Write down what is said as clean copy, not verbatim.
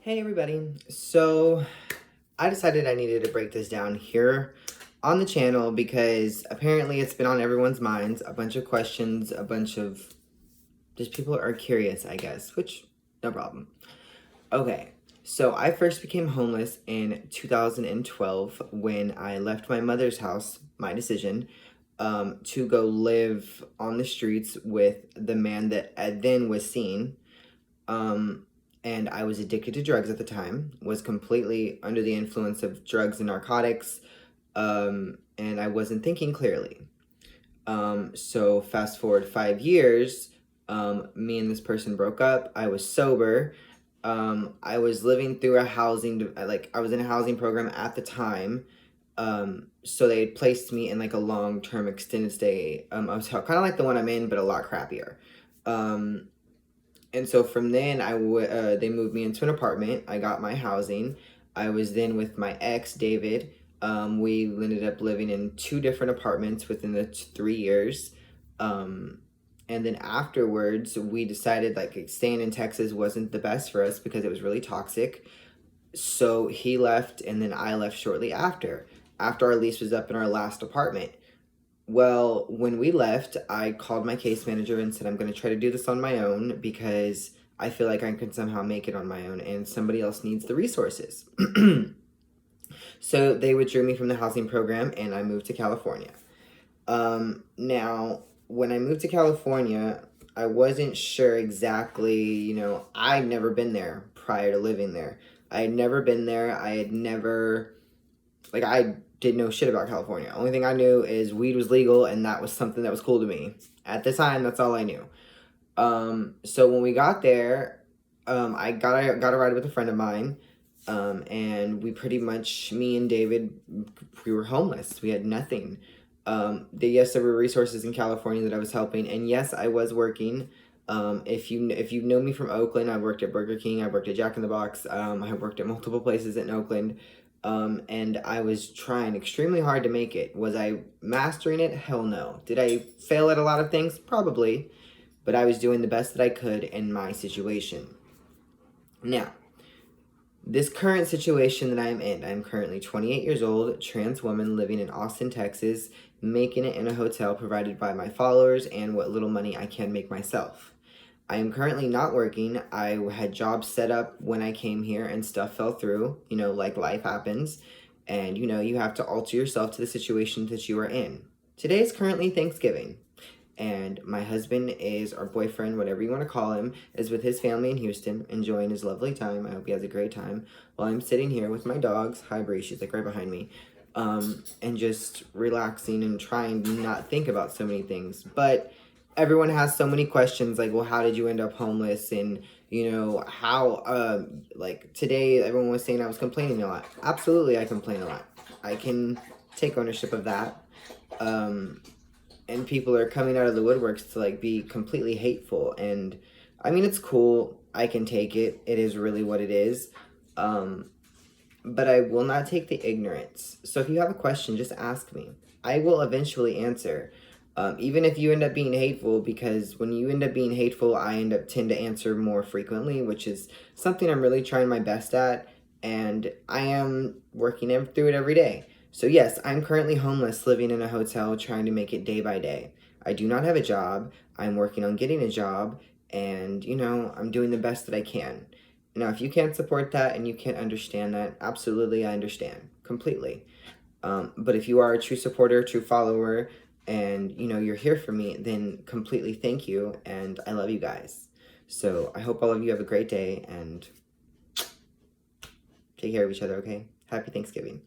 Hey everybody. So I decided I needed to break this down here on the channel because apparently it's been on everyone's minds. A bunch of questions, a bunch of just people are curious, I guess, which no problem. Okay. So I first became homeless in 2012 when I left my mother's house, my decision, to go live on the streets with the man that I then was seeing. Um, and I was addicted to drugs at the time, was completely under the influence of drugs and narcotics, and I wasn't thinking clearly. So fast forward 5 years, me and this person broke up. I was sober. I was living through I was in a housing program at the time. So they had placed me in like a long-term extended stay hotel, kind of like the one I'm in, but a lot crappier. Um, and so from then, they moved me into an apartment. I got my housing. I was then with my ex, David. We ended up living in two different apartments within the 3 years. Um, and then afterwards, we decided like staying in Texas wasn't the best for us because it was really toxic. So he left, and then I left shortly after our lease was up in our last apartment. Well, when we left, I called my case manager and said, I'm going to try to do this on my own because I feel like I can somehow make it on my own and somebody else needs the resources. So they withdrew me from the housing program and I moved to California. Now, when I moved to California, I wasn't sure exactly, I'd never been there prior to living there. I had never been there. I did know shit about California. Only thing I knew is weed was legal and that was something that was cool to me. At the time, that's all I knew. So when we got there, I got a ride with a friend of mine, and we pretty much, me and David, we were homeless. We had nothing. Yes, there were resources in California that I was helping, and yes, I was working. If you know me from Oakland, I worked at Burger King, I worked at Jack in the Box, I worked at multiple places in Oakland, and I was trying extremely hard to make it. Was I mastering it? Hell no. Did I fail at a lot of things? Probably, but I was doing the best that I could in my situation. Now, this current situation that I'm currently 28 years old, trans woman living in Austin, Texas, making it in a hotel provided by my followers and what little money I can make myself. I am currently not working. I had jobs set up when I came here and stuff fell through, like life happens. And, you have to alter yourself to the situation that you are in. Today is currently Thanksgiving. And my husband is, our boyfriend, whatever you want to call him, is with his family in Houston, enjoying his lovely time. I hope he has a great time. While I'm sitting here with my dogs, hi Bree, she's like right behind me, and just relaxing and trying to not think about so many things. But everyone has so many questions like, well, how did you end up homeless? And, how, like today, everyone was saying I was complaining a lot. Absolutely, I complain a lot. I can take ownership of that. And people are coming out of the woodworks to like be completely hateful, and I mean, it's cool, I can take it, it is really what it is, but I will not take the ignorance. So if you have a question, just ask me. I will eventually answer, even if you end up being hateful, because when you end up being hateful, I tend to answer more frequently, which is something I'm really trying my best at, and I am working through it every day. So yes, I'm currently homeless, living in a hotel, trying to make it day by day. I do not have a job. I'm working on getting a job, and, I'm doing the best that I can. Now, if you can't support that and you can't understand that, absolutely, I understand completely. But if you are a true supporter, true follower, and, you're here for me, then completely thank you, and I love you guys. So I hope all of you have a great day, and take care of each other, okay? Happy Thanksgiving.